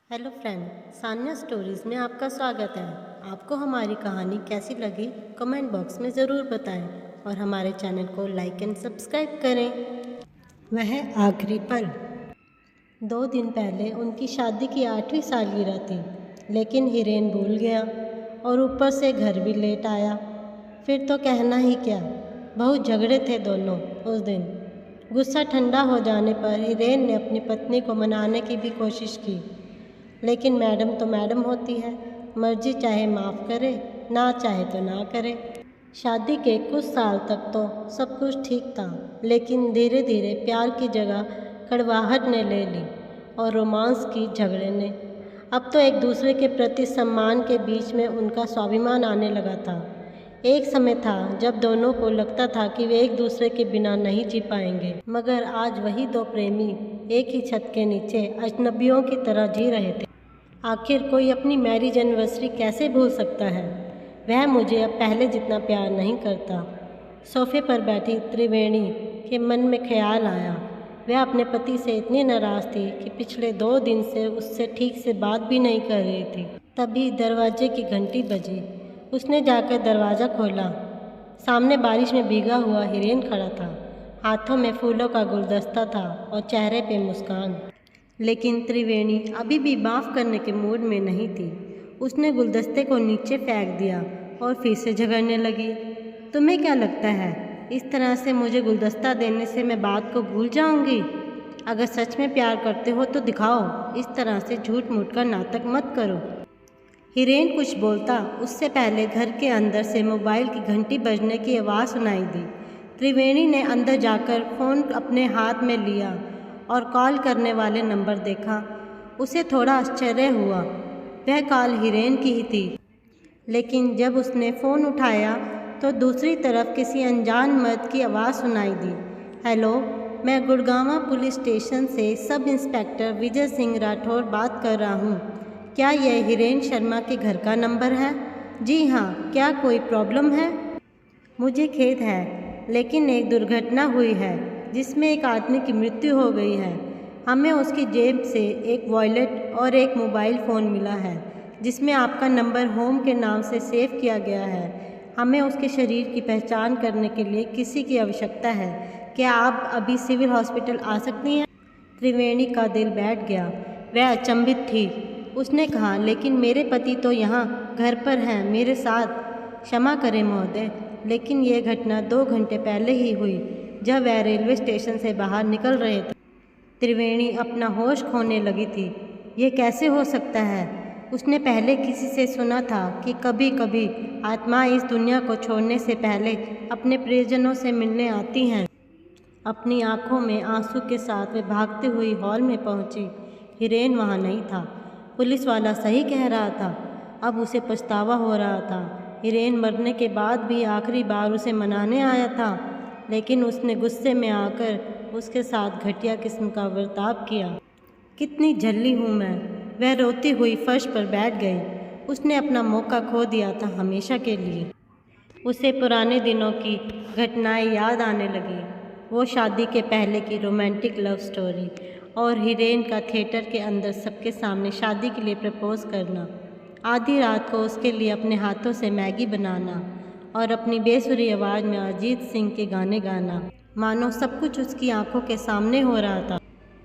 Hello friend, Sanya stories में आपका स्वागत है। आपको हमारी कहानी कैसी लगी कमेंट बॉक्स में ज़रूर बताएं और हमारे चैनल को लाइक एंड सब्सक्राइब करें। वह आखिरी पल। 2 दिन पहले उनकी शादी की 8वीं सालगिरह थी, लेकिन हिरेन भूल गया और ऊपर से घर भी लेट आया। फिर तो कहना ही क्या, बहुत झगड़े थे दोनों उस दिन। गुस्सा ठंडा हो जाने पर हिरेन ने अपनी पत्नी को मनाने की भी कोशिश की, लेकिन मैडम तो मैडम होती है, मर्जी चाहे माफ़ करे, ना चाहे तो ना करे। शादी के कुछ साल तक तो सब कुछ ठीक था, लेकिन धीरे धीरे प्यार की जगह कड़वाहट ने ले ली और रोमांस की झगड़े ने। अब तो एक दूसरे के प्रति सम्मान के बीच में उनका स्वाभिमान आने लगा था। एक समय था जब दोनों को लगता था कि वे एक दूसरे के बिना नहीं जी पाएंगे, मगर आज वही दो प्रेमी एक ही छत के नीचे अजनबियों की तरह जी रहे थे। आखिर कोई अपनी मैरिज एनिवर्सरी कैसे भूल सकता है। वह मुझे अब पहले जितना प्यार नहीं करता। सोफे पर बैठी त्रिवेणी के मन में ख्याल आया। वह अपने पति से इतनी नाराज़ थी कि पिछले 2 दिन से उससे ठीक से बात भी नहीं कर रही थी। तभी दरवाजे की घंटी बजी। उसने जाकर दरवाज़ा खोला। सामने बारिश में भीगा हुआ हिरेन खड़ा था। हाथों में फूलों का गुलदस्ता था और चेहरे पे मुस्कान। लेकिन त्रिवेणी अभी भी माफ़ करने के मूड में नहीं थी। उसने गुलदस्ते को नीचे फेंक दिया और फिर से झगड़ने लगी। तुम्हें क्या लगता है, इस तरह से मुझे गुलदस्ता देने से मैं बात को भूल जाऊंगी? अगर सच में प्यार करते हो तो दिखाओ, इस तरह से झूठ मूठ का नाटक मत करो। हिरेन कुछ बोलता उससे पहले घर के अंदर से मोबाइल की घंटी बजने की आवाज़ सुनाई दी। त्रिवेणी ने अंदर जाकर फ़ोन अपने हाथ में लिया और कॉल करने वाले नंबर देखा। उसे थोड़ा आश्चर्य हुआ। वह कॉल हिरेन की ही थी, लेकिन जब उसने फ़ोन उठाया तो दूसरी तरफ किसी अनजान मर्द की आवाज़ सुनाई दी। हेलो, मैं गुड़गांवा पुलिस स्टेशन से सब इंस्पेक्टर विजय सिंह राठौर बात कर रहा हूँ। क्या यह हिरेन शर्मा के घर का नंबर है? जी हाँ, क्या कोई प्रॉब्लम है? मुझे खेद है, लेकिन एक दुर्घटना हुई है जिसमें एक आदमी की मृत्यु हो गई है। हमें उसकी जेब से एक वॉलेट और एक मोबाइल फ़ोन मिला है जिसमें आपका नंबर होम के नाम से सेव किया गया है। हमें उसके शरीर की पहचान करने के लिए किसी की आवश्यकता है। क्या आप अभी सिविल हॉस्पिटल आ सकती हैं? त्रिवेणी का दिल बैठ गया। वह अचंभित थी। उसने कहा, लेकिन मेरे पति तो यहाँ घर पर हैं मेरे साथ। क्षमा करें महोदय, लेकिन यह घटना 2 घंटे पहले ही हुई, जब वह रेलवे स्टेशन से बाहर निकल रहे थे। त्रिवेणी अपना होश खोने लगी थी। यह कैसे हो सकता है? उसने पहले किसी से सुना था कि कभी कभी आत्माएं इस दुनिया को छोड़ने से पहले अपने प्रियजनों से मिलने आती हैं। अपनी आंखों में आंसू के साथ वे भागती हुई हॉल में पहुंची। हिरेन वहां नहीं था। पुलिस वाला सही कह रहा था। अब उसे पछतावा हो रहा था। हिरेन मरने के बाद भी आखिरी बार उसे मनाने आया था, लेकिन उसने गुस्से में आकर उसके साथ घटिया किस्म का बर्ताव किया। कितनी झल्ली हूँ मैं। वह रोती हुई फर्श पर बैठ गई। उसने अपना मौका खो दिया था हमेशा के लिए। उसे पुराने दिनों की घटनाएं याद आने लगी। वो शादी के पहले की रोमांटिक लव स्टोरी और हिरेन का थिएटर के अंदर सबके सामने शादी के लिए प्रपोज करना। आधी रात को उसके लिए अपने हाथों से मैगी बनाना और अपनी बेसुरी आवाज़ में अरिजीत सिंह के गाने गाना, मानो सब कुछ उसकी आंखों के सामने हो रहा था।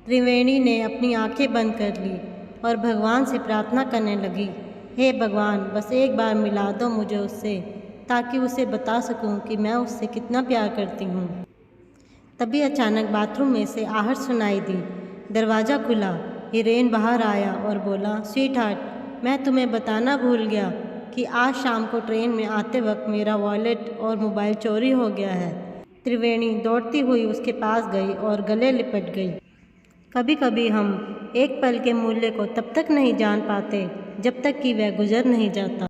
त्रिवेणी ने अपनी आंखें बंद कर ली और भगवान से प्रार्थना करने लगी, हे भगवान, बस एक बार मिला दो मुझे उससे, ताकि उसे बता सकूं कि मैं उससे कितना प्यार करती हूँ। तभी अचानक बाथरूम में से आहट सुनाई दी। दरवाज़ा खुला। हिरेन बाहर आया और बोला, स्वीट हार्ट, मैं तुम्हें बताना भूल गया कि आज शाम को ट्रेन में आते वक्त मेरा वॉलेट और मोबाइल चोरी हो गया है। त्रिवेणी दौड़ती हुई उसके पास गई और गले लिपट गई। कभी कभी हम एक पल के मूल्य को तब तक नहीं जान पाते जब तक कि वह गुजर नहीं जाता।